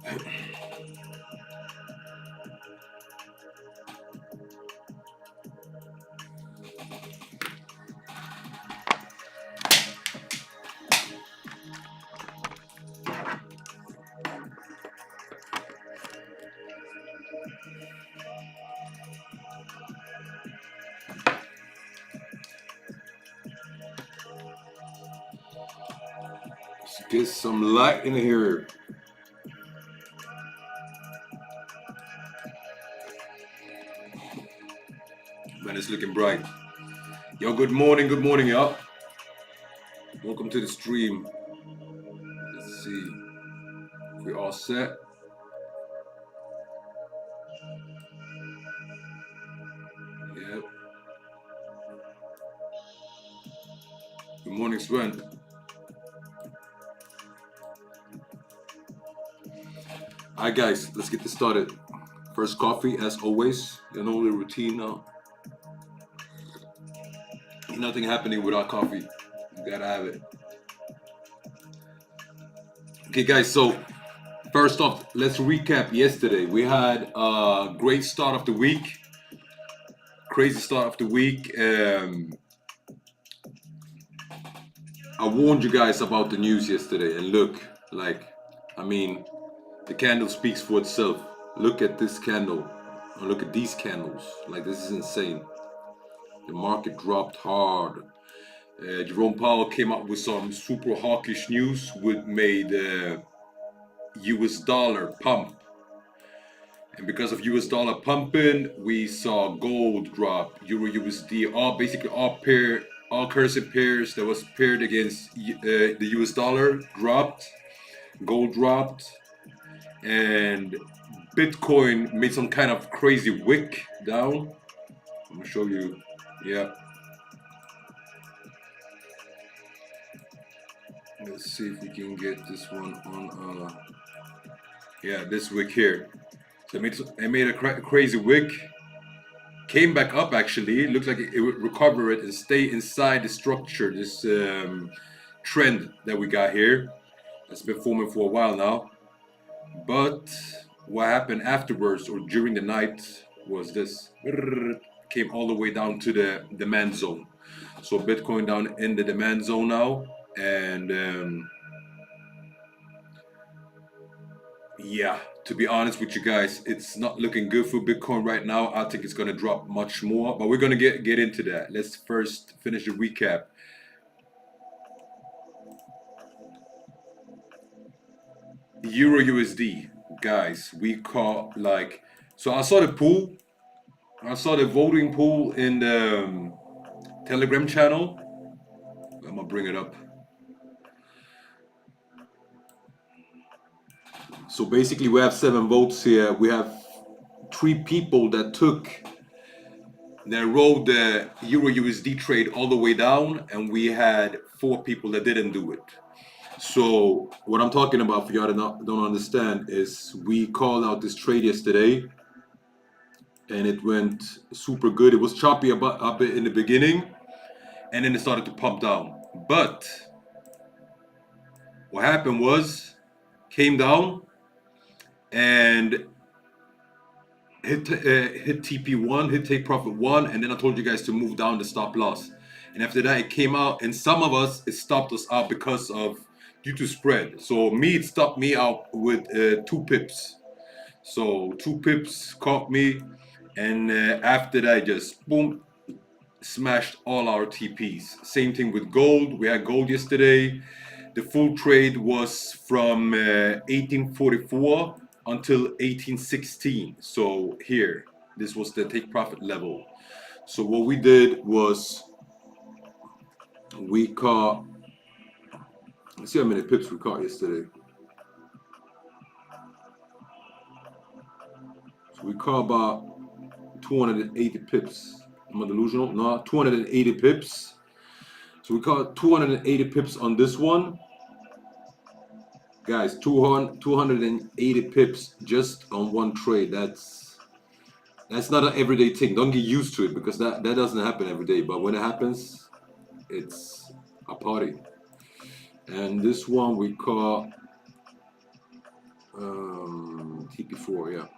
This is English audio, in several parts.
Let's get some light in here. Man, it's looking bright. Yo, good morning, y'all. Welcome to the stream. Let's see. We're all set. Yep. Good morning, Sven. Alright, guys, let's get this started. First coffee, as always. You know the routine now. Nothing happening without coffee. You gotta have it. Okay, guys, so first off, let's recap yesterday. We had a great start of the week. Crazy start of the week. I warned you guys about the news yesterday, and look, the candle speaks for itself. Look at this candle, and look at these candles. Like, this is insane. The market dropped hard. Jerome Powell came up with some super hawkish news, which made US dollar pump. And because of US dollar pumping, we saw gold drop, Euro USD, all currency pairs that was paired against the US dollar dropped, gold dropped, and Bitcoin made some kind of crazy wick down. I'm gonna show you. Yeah. Let's see if we can get this one on. Yeah, this wick here. So it made a crazy wick. Came back up actually. It looks like it would recover it and stay inside the structure. This trend that we got here. That's been forming for a while now. But what happened afterwards or during the night was this. Came all the way down to the demand zone. So Bitcoin down in the demand zone now. And yeah, to be honest with you guys, it's not looking good for Bitcoin right now. I think it's going to drop much more, but we're going to get into that. Let's first finish the recap. Euro USD, guys, we caught so I saw the pool. I saw the voting pool in the Telegram channel. I'm going to bring it up. So basically we have 7 votes here. We have 3 people that rode the Euro USD trade all the way down, and we had 4 people that didn't do it. So what I'm talking about, for y'all that don't understand, is we called out this trade yesterday, and it went super good. It was choppy up in the beginning, and then it started to pump down. But what happened was, came down and hit TP1, hit take profit 1, and then I told you guys to move down the stop loss. And after that, it came out, and some of us, it stopped us out due to spread. So it stopped me out with 2 pips. So 2 pips caught me, and after that, just boom, smashed all our TPs. Same thing with gold. We had gold yesterday. The full trade was from 1844 until 1816. So here, this was the take profit level. So what we did was we caught, let's see how many pips we caught yesterday. So we caught about 280 pips. Am I delusional? No, 280 pips. So we caught 280 pips on this one. Guys, 280 pips just on one trade. That's not an everyday thing. Don't get used to it, because that doesn't happen every day. But when it happens, it's a party. And this one we caught TP4, yeah.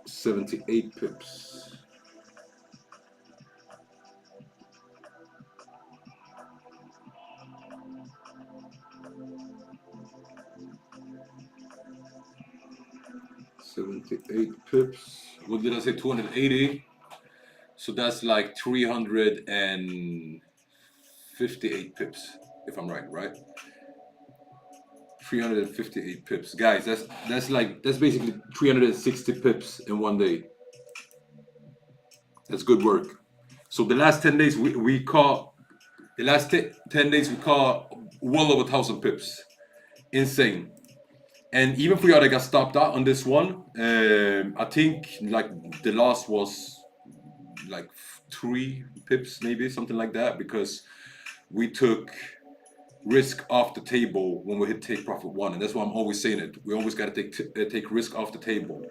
78 pips. What did I say? 280. So that's like 358 pips, if I'm right? 358 pips, guys. That's basically 360 pips in one day. That's good work. So the last 10 days we caught. The last 10 days we caught well over 1,000 pips. Insane. And even for y'all that got stopped out on this one, I think like the loss was like 3 pips, maybe something like that, because we took risk off the table when we hit take profit 1, and that's why I'm always saying it. We always got to take risk off the table.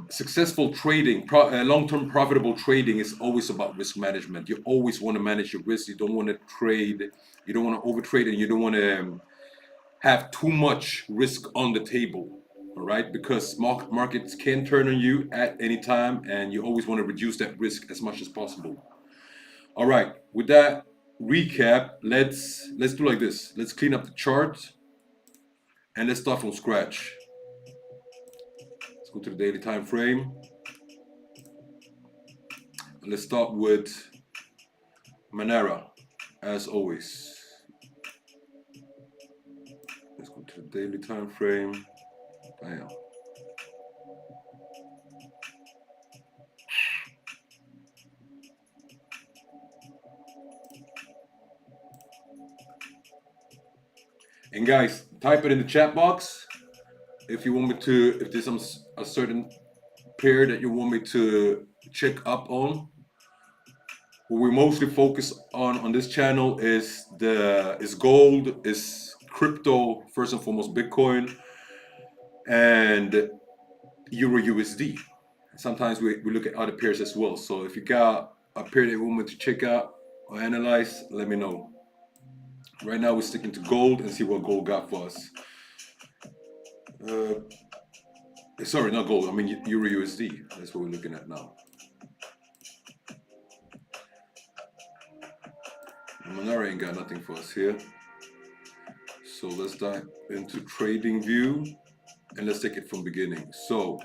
Successful trading, long-term profitable trading is always about risk management. You always want to manage your risk. You don't want to trade. You don't want to overtrade, and you don't want to have too much risk on the table. All right, because markets can turn on you at any time, and you always want to reduce that risk as much as possible. All right, with that recap, let's do like this. Let's clean up the chart, and let's start from scratch. Let's go to the daily time frame. And let's start with Monero, as always. Let's go to the daily time frame. Bam. And guys, type it in the chat box if you want me to, if there's a certain pair that you want me to check up on. What we mostly focus on this channel is gold, is crypto, first and foremost Bitcoin, and Euro USD. Sometimes we look at other pairs as well. So if you got a pair that you want me to check out or analyze, let me know. Right now we're sticking to gold and see what gold got for us. Sorry, not gold. I mean Euro USD. That's what we're looking at now. Monero ain't got nothing for us here. So let's dive into trading view and let's take it from beginning. So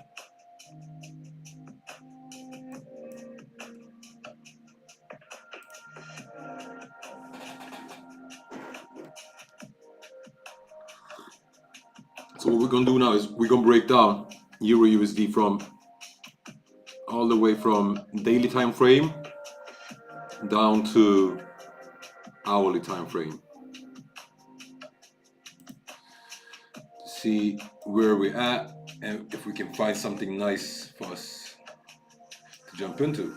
what we're gonna do now is we're gonna break down Euro USD from all the way from daily time frame down to hourly time frame. See where we're at and if we can find something nice for us to jump into.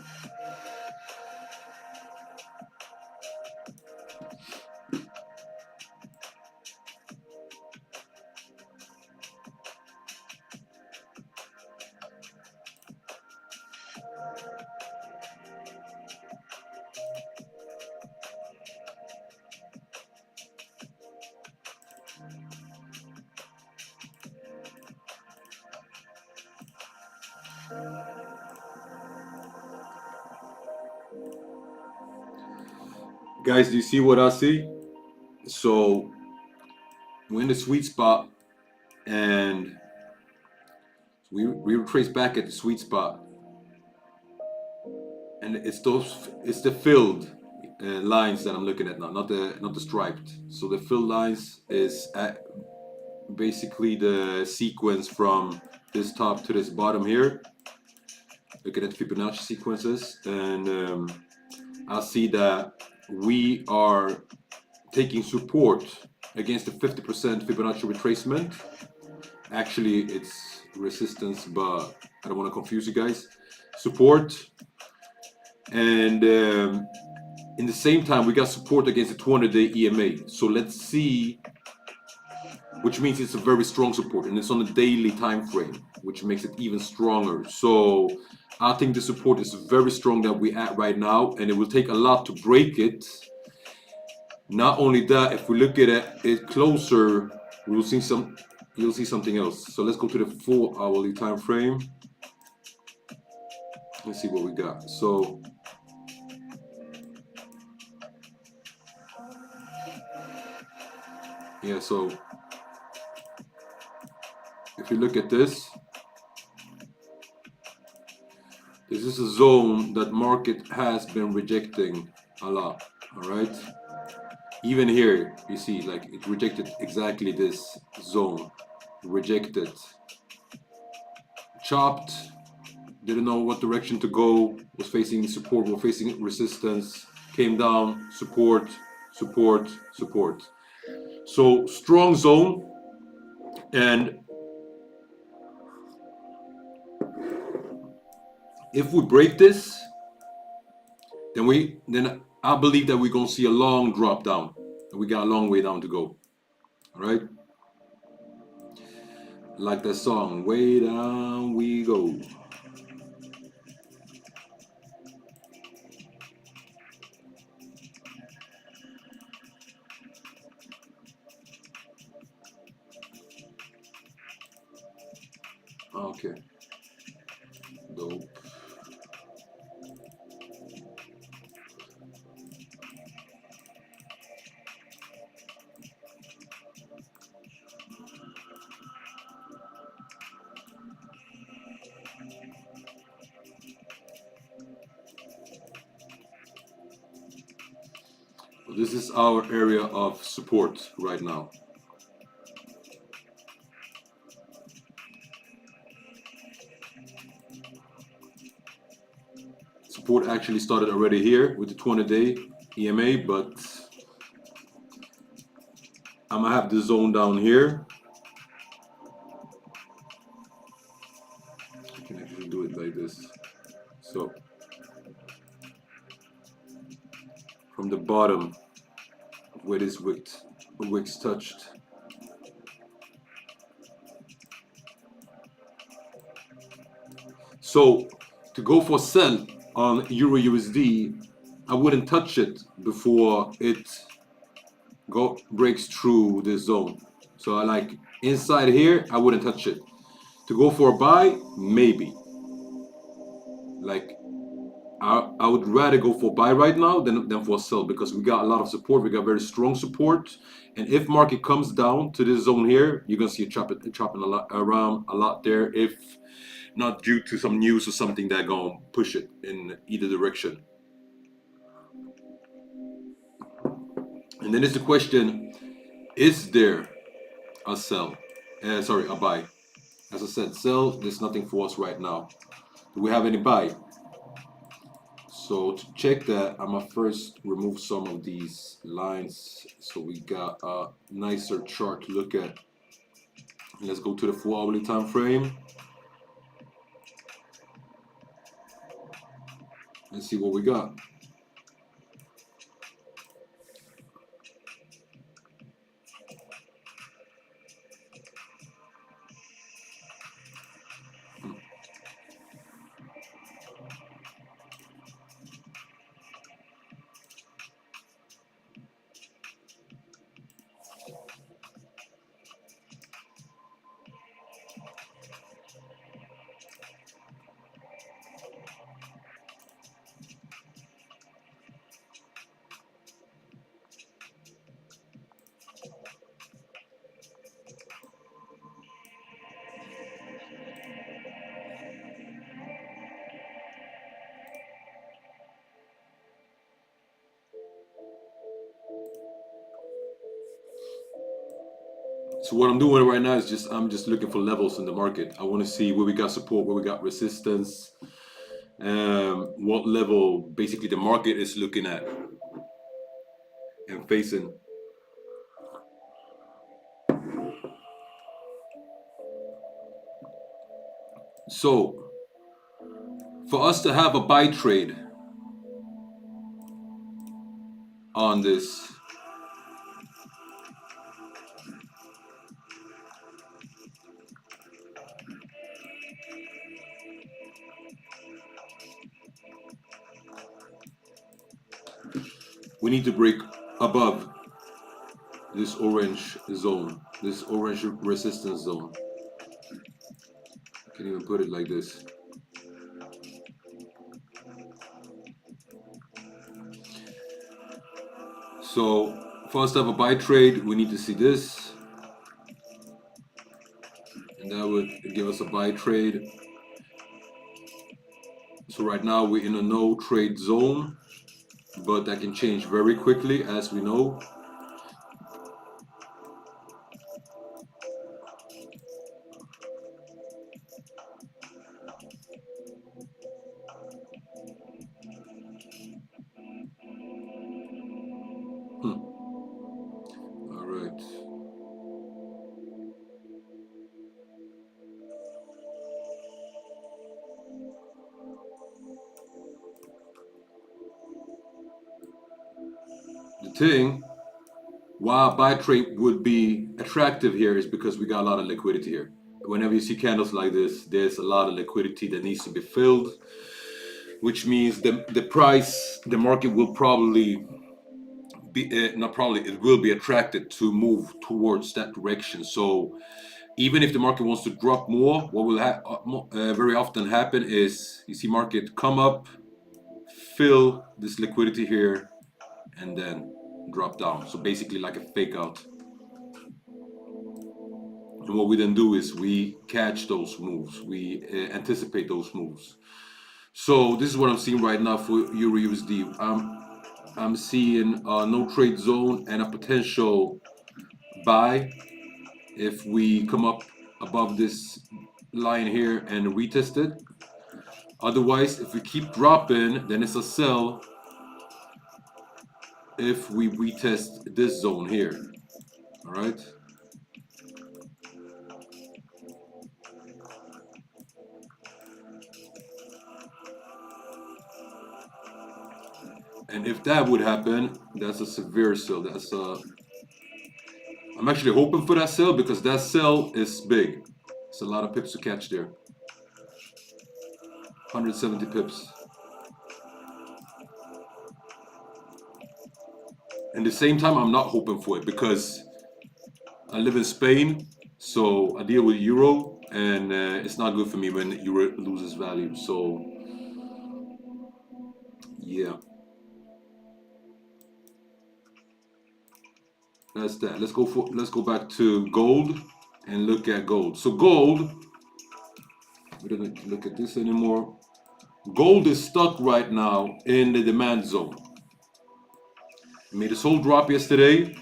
Guys, do you see what I see? So we're in the sweet spot and we retrace back at the sweet spot, and it's the filled lines that I'm looking at now, not the striped. So the filled lines is at basically the sequence from this top to this bottom here. Looking at the Fibonacci sequences, and I see that we are taking support against the 50% Fibonacci retracement. Actually, it's resistance, but I don't want to confuse you guys. Support, and in the same time, we got support against the 200-day EMA. So let's see, which means it's a very strong support, and it's on the daily time frame, which makes it even stronger. So I think the support is very strong that we're at right now, and it will take a lot to break it. Not only that, if we look at it closer, you'll see something else. So let's go to the 4-hourly time frame. Let's see what we got. So yeah, so if you look at this is a zone that market has been rejecting a lot. All right, even here you see like it rejected exactly this zone, rejected, chopped, didn't know what direction to go, was facing support, was facing resistance, came down, support, support, support. So strong zone. And if we break this, then I believe that we're gonna see a long drop down. We got a long way down to go. All right, like that song, way down we go. Okay, dope. This is our area of support right now. Support actually started already here with the 20-day EMA, but I'm gonna have the zone down here. I can actually do it like this. So from the bottom where this wicks touched, so to go for sell on Euro USD, I wouldn't touch it before it breaks through this zone. So I like inside here, I wouldn't touch it. To go for a buy, maybe. Like I would rather go for buy right now than for sell, because we got a lot of support. We got very strong support, and if market comes down to this zone here, you're gonna see it chopping around a lot there, if not due to some news or something that gonna push it in either direction. And then it's the question: is there a sell? Sorry, a buy. As I said, sell. There's nothing for us right now. Do we have any buy? So to check that, I'm gonna first remove some of these lines so we got a nicer chart to look at. Let's go to the 4-hourly time frame and see what we got. So what I'm doing right now is I'm just looking for levels in the market. I want to see where we got support, where we got resistance, what level basically the market is looking at and facing. So for us to have a buy trade on this, we need to break above this orange zone, this orange resistance zone. I can even put it like this. So for us to have a buy trade, we need to see this, and that would give us a buy trade. So right now we're in a no trade zone, but that can change very quickly, as we know. All right. The thing, why a buy trade would be attractive here is because we got a lot of liquidity here. Whenever you see candles like this, there's a lot of liquidity that needs to be filled, which means the market will probably be, not probably, it will be attracted to move towards that direction. So even if the market wants to drop more, what will very often happen is you see market come up, fill this liquidity here, and then drop down. So basically like a fake out. And what we then do is we catch those moves, we anticipate those moves. So this is what I'm seeing right now for Euro USD. I'm seeing a no trade zone and a potential buy if we come up above this line here and retest it. Otherwise, if we keep dropping, then it's a sell if we retest this zone here. All right. And if that would happen, that's a severe sell. That's a. I'm actually hoping for that sell because that sell is big. It's a lot of pips to catch there. 170 pips. At the same time, I'm not hoping for it because I live in Spain, so I deal with euro, and it's not good for me when euro loses value. So, yeah, that's that. Let's go back to gold and look at gold. So gold, we don't look at this anymore. Gold is stuck right now in the demand zone. It made this whole drop yesterday,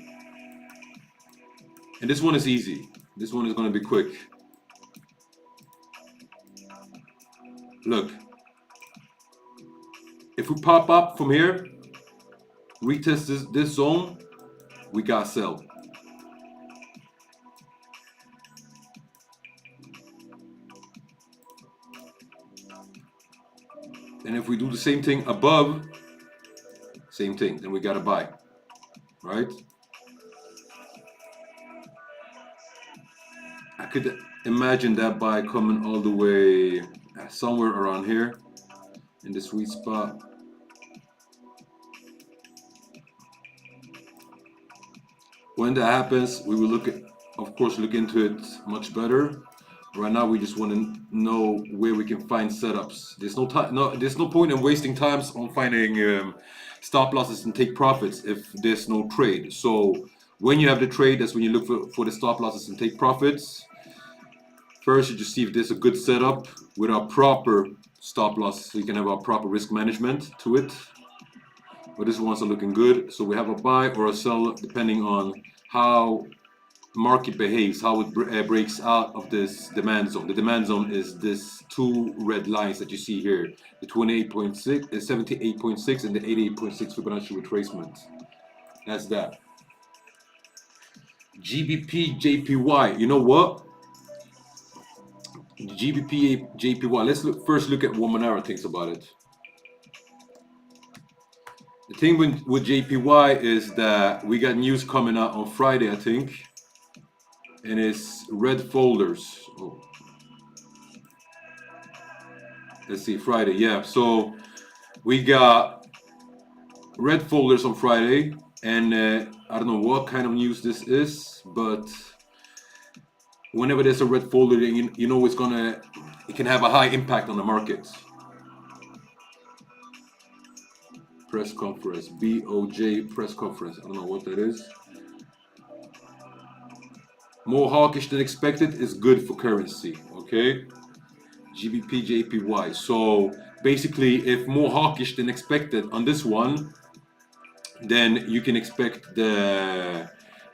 and this one is easy. This one is going to be quick. Look, if we pop up from here, retest this zone, we got sell. And if we do the same thing above, same thing, then we got to buy, right? I could imagine that buy coming all the way somewhere around here in the sweet spot. When that happens, we will of course, look into it much better. Right now, we just want to know where we can find setups. There's no point in wasting times on finding stop losses and take profits if there's no trade. So when you have the trade, that's when you look for the stop losses and take profits. First, you just see if there's a good setup with our proper stop loss, so you can have our proper risk management to it. But this one's are looking good, so we have a buy or a sell depending on how market behaves, how it breaks out of this demand zone. The demand zone is this two red lines that you see here, the 28.6, 78.6, and the 88.6 Fibonacci retracement. That's that. GBP JPY. You know what? GBP JPY. Let's first look at what Monero thinks about it. The thing with JPY is that we got news coming out on Friday, I think, and it's red folders. Oh. Let's see, Friday, yeah. So we got red folders on Friday, and I don't know what kind of news this is, but whenever there's a red folder, you know it can have a high impact on the markets. Press conference, BOJ press conference. I don't know what that is. More hawkish than expected is good for currency, okay? GBP, JPY. So basically, if more hawkish than expected on this one, then you can expect the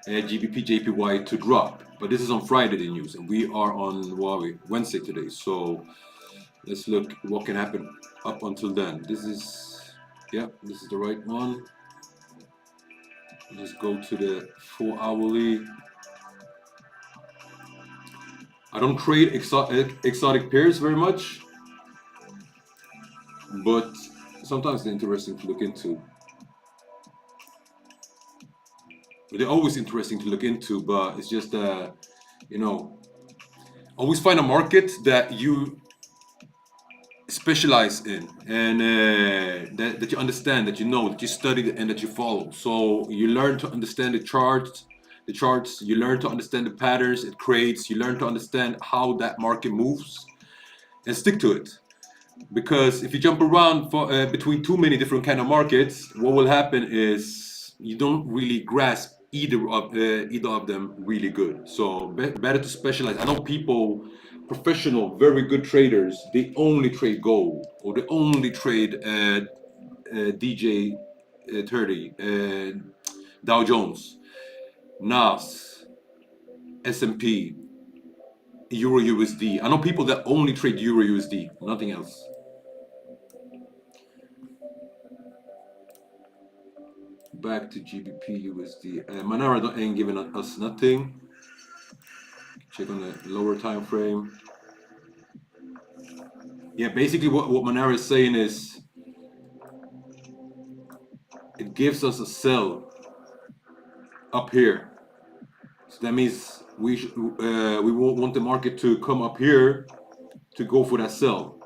GBP, JPY to drop. But this is on Friday, the news, and we are on Wednesday today. So let's look what can happen up until then. This is the right one. Just go to the 4 hourly. I don't trade exotic pairs very much, but sometimes they're interesting to look into. They're always interesting to look into, but it's just always find a market that you specialize in, and that you understand, that you know, that you study, and that you follow. So you learn to understand the charts, you learn to understand the patterns it creates, you learn to understand how that market moves, and stick to it. Because if you jump around between too many different kind of markets, what will happen is you don't really grasp either of them really good. So better to specialize. I know people, professional, very good traders, they only trade gold, or they only trade DJ 30, Dow Jones, NAS, S&P, Euro USD. I know people that only trade Euro USD, nothing else. Back to GBP USD. Monero ain't giving us nothing. Check on the lower time frame. Yeah, basically what Monero is saying is it gives us a sell up here. So that means we want the market to come up here to go for that sell.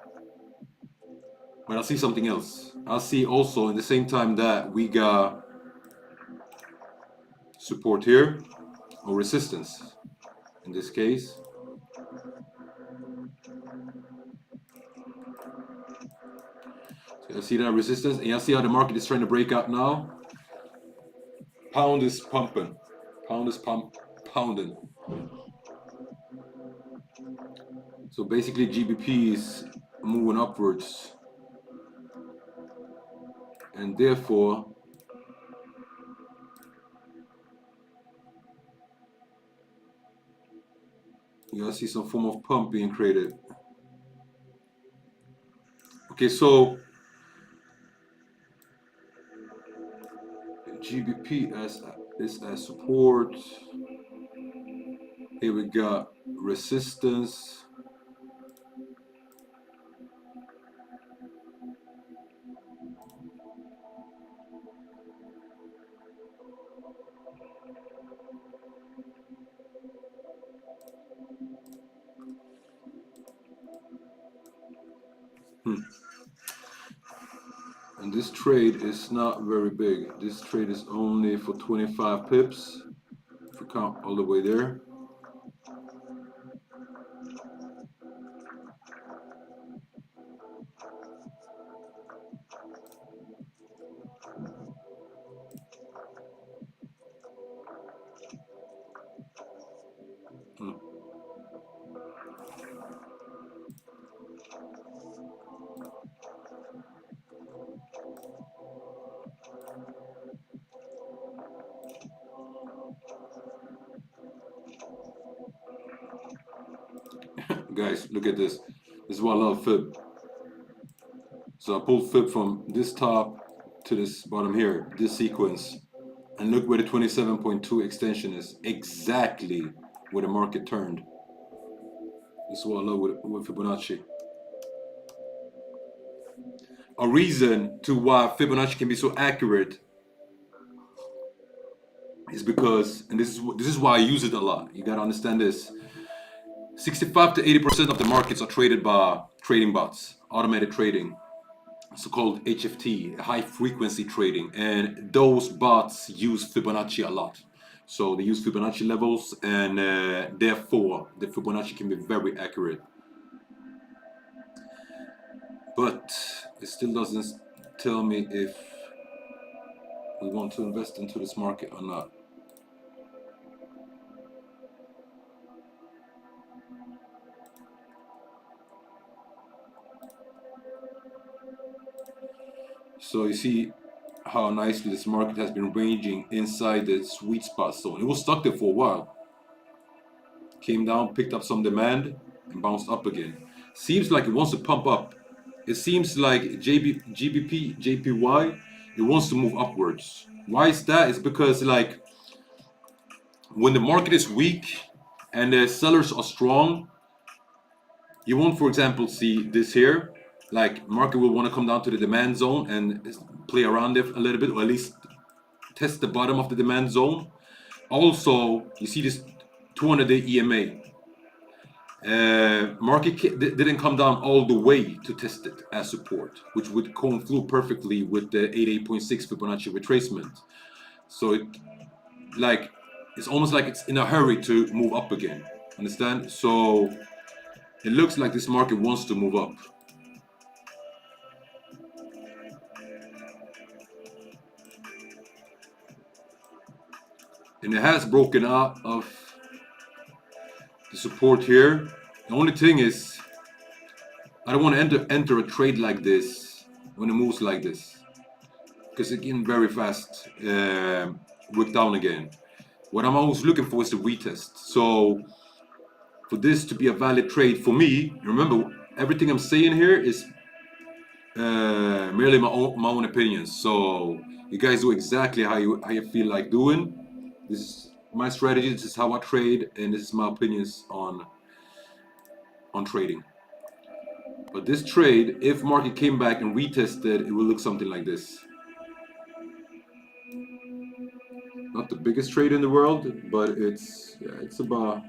But I see something else. I see also in the same time that we got support here, or resistance in this case. So I see that resistance, and I see how the market is trying to break out now. Pound is pumping. Pound is pounding. So basically GBP is moving upwards, and therefore you gotta see some form of pump being created. Okay, so GBP is as support. Here we got resistance. And this trade is not very big. This trade is only for 25 pips, if you count all the way there. Guys, look at this. This is why I love fib. So I pulled fib from this top to this bottom here, this sequence, and look where the 27.2 extension is. Exactly where the market turned. This is what I love with Fibonacci. A reason to why Fibonacci can be so accurate is because, and this is why I use it a lot. You gotta understand this. 65 to 80% of the markets are traded by trading bots, automated trading. so-called HFT, high frequency trading, and those bots use Fibonacci a lot. So they use Fibonacci levels, and therefore the Fibonacci can be very accurate. But it still doesn't tell me if we want to invest into this market or not. So you see how nicely this market has been ranging inside the sweet spot zone. It was stuck there for a while. Came down, picked up some demand, and bounced up again. Seems like it wants to pump up. It seems like GBP, JPY, it wants to move upwards. Why is that? It's because like when the market is weak and the sellers are strong, you won't, for example, see this here. Like market will want to come down to the demand zone and play around it a little bit, or at least test the bottom of the demand zone. Also, you see this 200-day EMA. Market didn't come down all the way to test it as support, which would conflude perfectly with the 88.6 Fibonacci retracement. So it's almost like it's in a hurry to move up again. Understand? So it looks like this market wants to move up. And it has broken out of the support here. The only thing is, I don't want to enter a trade like this when it moves like this, because it can very fast wick down again. What I'm always looking for is the retest. So for this to be a valid trade for me, remember everything I'm saying here is merely my own opinions. So you guys do exactly how you feel like doing. This is my strategy. This is how I trade, and this is my opinions on trading. But this trade, if market came back and retested, it will look something like this. Not the biggest trade in the world, but it's about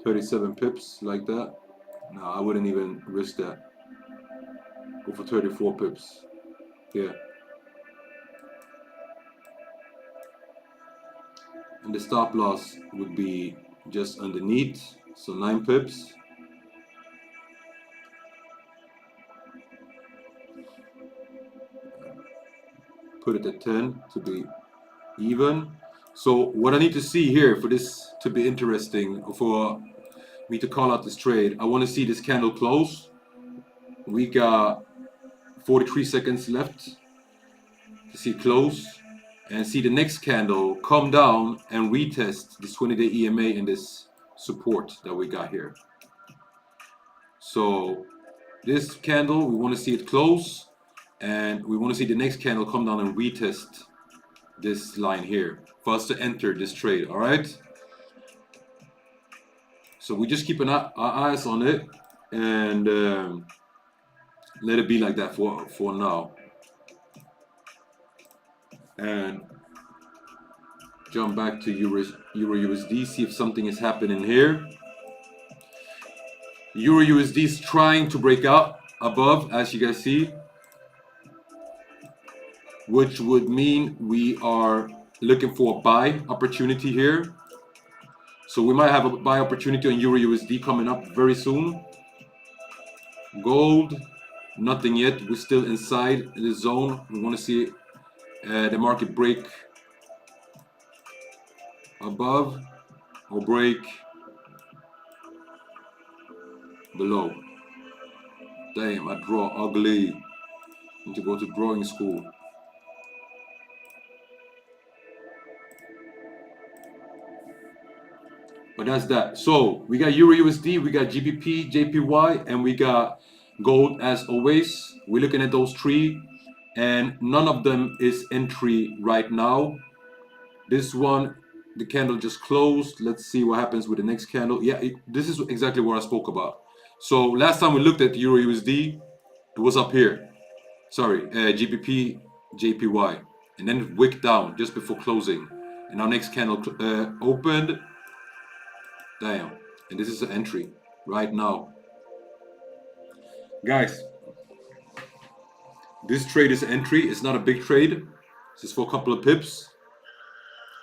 37 pips like that. No, I wouldn't even risk that. Go for 34 pips. Yeah. And the stop loss would be just underneath, so 9 pips. Put it at 10 to be even. So what I need to see here for this to be interesting, for me to call out this trade, I want to see this candle close. We got 43 seconds left to see close, and see the next candle come down and retest this 20-day EMA and this support that we got here. So this candle, we want to see it close, and we want to see the next candle come down and retest this line here for us to enter this trade. All right, so we just keep our eyes on it and let it be like that for now, and jump back to Euro USD, see if something is happening here. Euro USD is trying to break out above, as you guys see, which would mean we are looking for a buy opportunity here. So we might have a buy opportunity on Euro USD coming up very soon. Gold, nothing yet. We're still inside the zone. We want to see the market break above or break below. Damn, I draw ugly. Need to go to drawing school. But that's that. So we got Euro USD, we got GBP, JPY, and we got gold as always. We're looking at those three, and none of them is entry right now. This one, the candle just closed. Let's see what happens with the next candle. Yeah, this is exactly what I spoke about. So last time we looked at Euro USD, it was up here. Sorry, GBP, JPY, and then it wicked down just before closing. And our next candle opened. Damn, and this is an entry right now. Guys, this trade is entry. It's not a big trade. It's just for a couple of pips.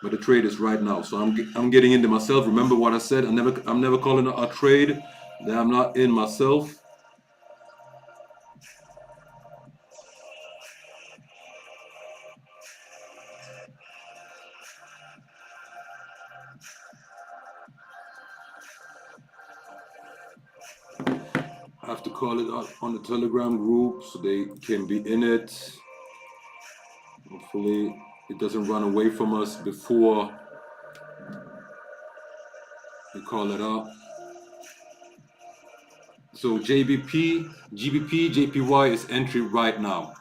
But the trade is right now. So I'm getting into myself. Remember what I said? I'm never calling a trade that I'm not in myself. I have to call it out on the Telegram group so they can be in it. Hopefully it doesn't run away from us before we call it up. So GBP, JPY is entry right now.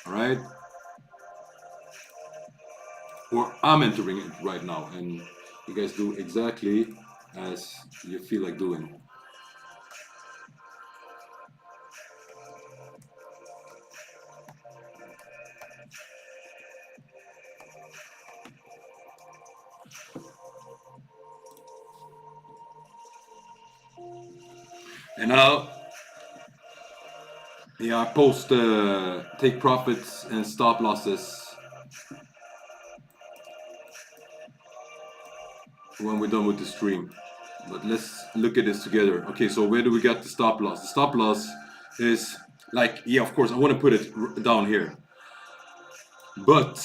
All right. Or I'm entering it right now, and you guys do exactly as you feel like doing. And now, yeah, I post take profits and stop losses when we're done with the stream. But let's look at this together. Okay, so where do we get the stop loss? The stop loss is like, yeah, of course, I want to put it down here. But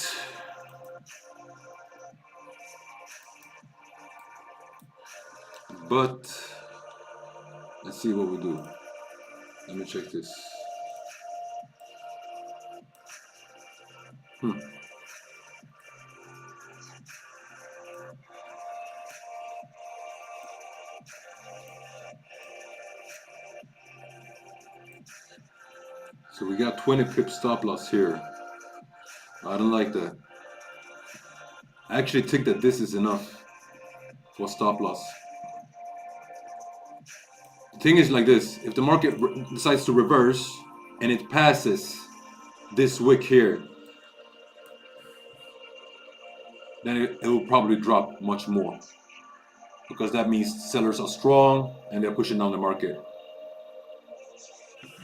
let's see what we do. Let me check this. So we got 20 pip stop loss here. I don't like that. I actually think that this is enough for stop loss. The thing is like this, if the market decides to reverse and it passes this wick here, then it will probably drop much more, because that means sellers are strong and they're pushing down the market,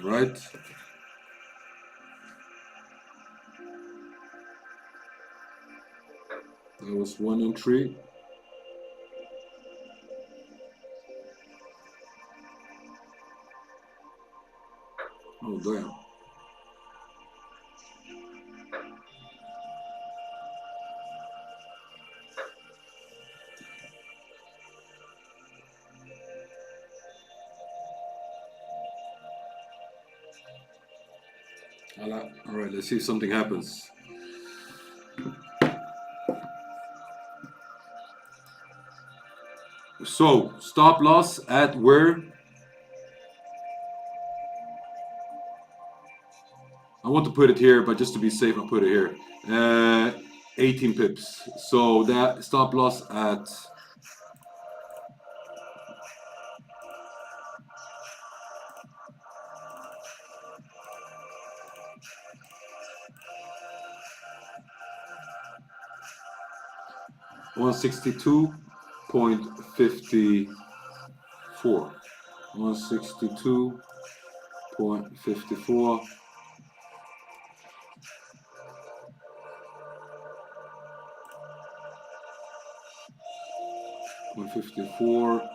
right? That was one entry. Oh damn. All right, let's see if something happens. So stop loss at where? I want to put it here, but just to be safe, I'll put it here. 18 pips. So that stop loss at 162.54. 162.54.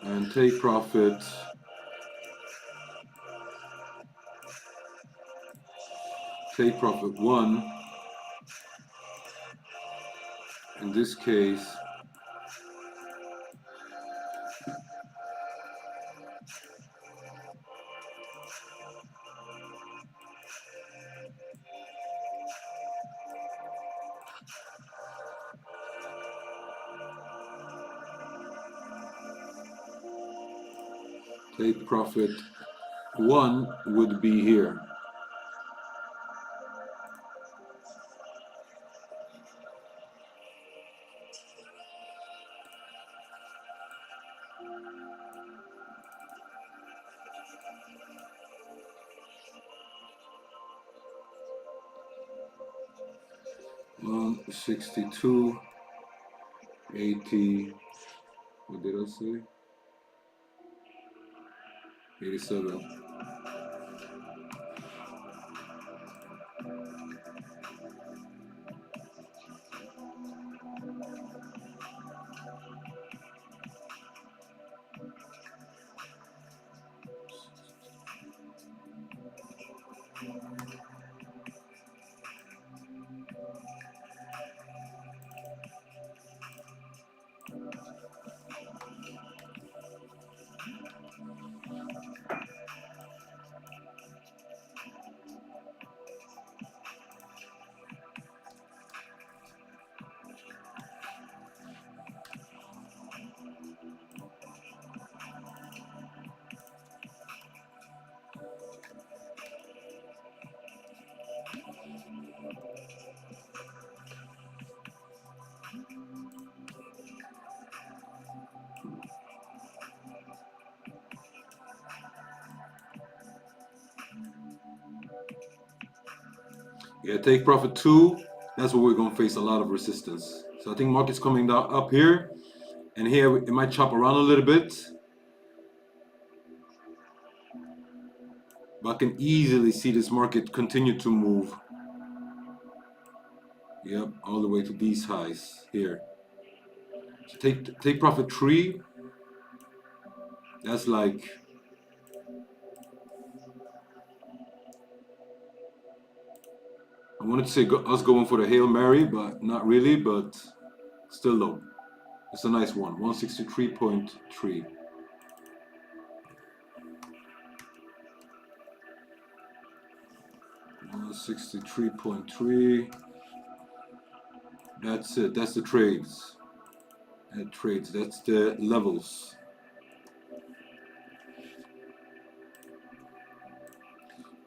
And take profit. Take profit 1. In this case, take profit 1 would be here. $62.80. What did I say? 87. Yeah, take profit 2. That's where we're going to face a lot of resistance. So I think market's coming down up here. And here it might chop around a little bit. But I can easily see this market continue to move. Yep, all the way to these highs here. So take profit 3. That's like, I wanted to say us going for the Hail Mary, but not really, but still low. It's a nice one, 163.3. $163.3. That's it. That's the trades. That's the levels.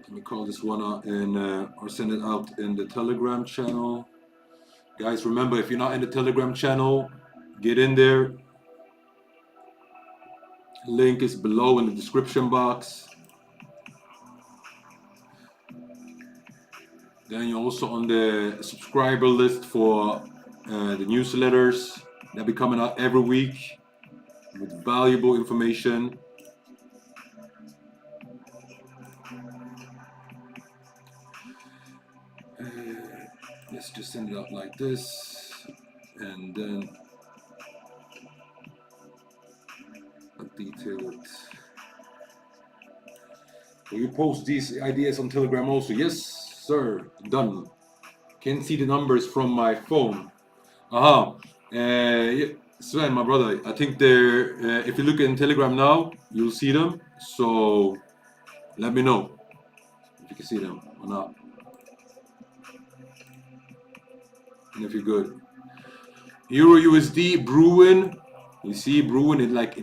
Let me call this one out or send it out in the Telegram channel. Guys, remember, if you're not in the Telegram channel, get in there. Link is below in the description box. Then you're also on the subscriber list for the newsletters that be coming out every week with valuable information. Let's just send it out like this, and then I'll detail it. Will you post these ideas on Telegram also? Yes, sir. Done. Can see the numbers from my phone. Yeah. Sven, my brother, I think they're. If you look in Telegram now, you'll see them. So let me know if you can see them or not, and if you're good. Euro USD brewing. You see brewing it like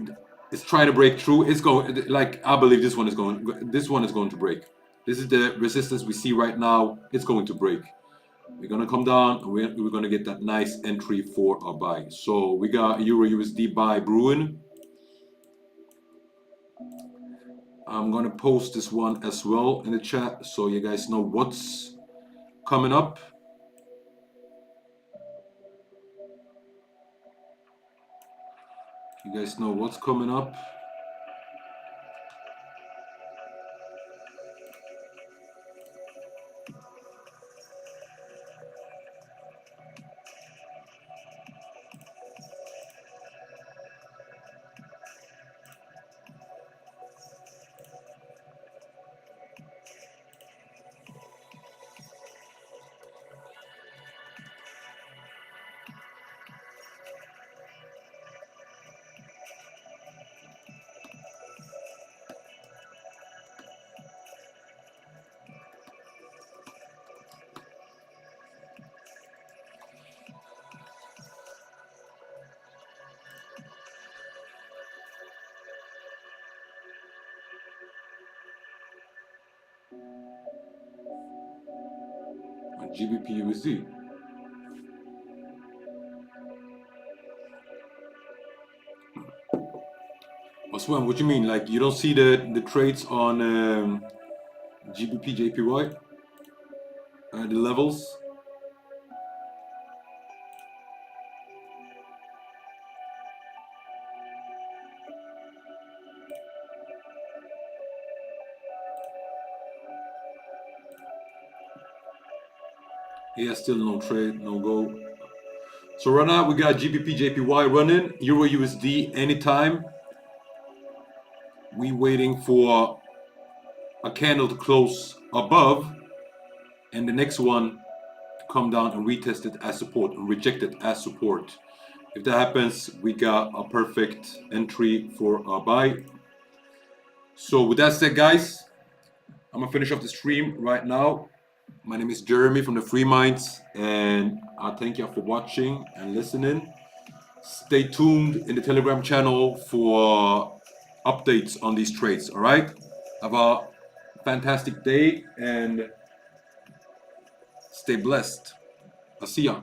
it's trying to break through. It's going like I believe this one is going. This one is going to break. This is the resistance we see right now. It's going to break. We're gonna come down and we're gonna get that nice entry for a buy. So we got Euro USD buy brewing. I'm gonna post this one as well in the chat so you guys know what's coming up. You guys know what's coming up. GBP USD. Swen, what you mean? Like you don't see the trades on GBP JPY? The levels? Yeah, still no trade, no go. So right now we got GBP JPY running, Euro USD anytime. We waiting for a candle to close above and the next one to come down and retest it as support and reject it as support. If that happens, we got a perfect entry for a buy. So with that said, guys, I'm gonna finish off the stream right now. My name is Jeremy from the Free Minds, and I thank you for watching and listening. Stay tuned in the Telegram channel for updates on these trades. All right, have a fantastic day and stay blessed. I'll see ya.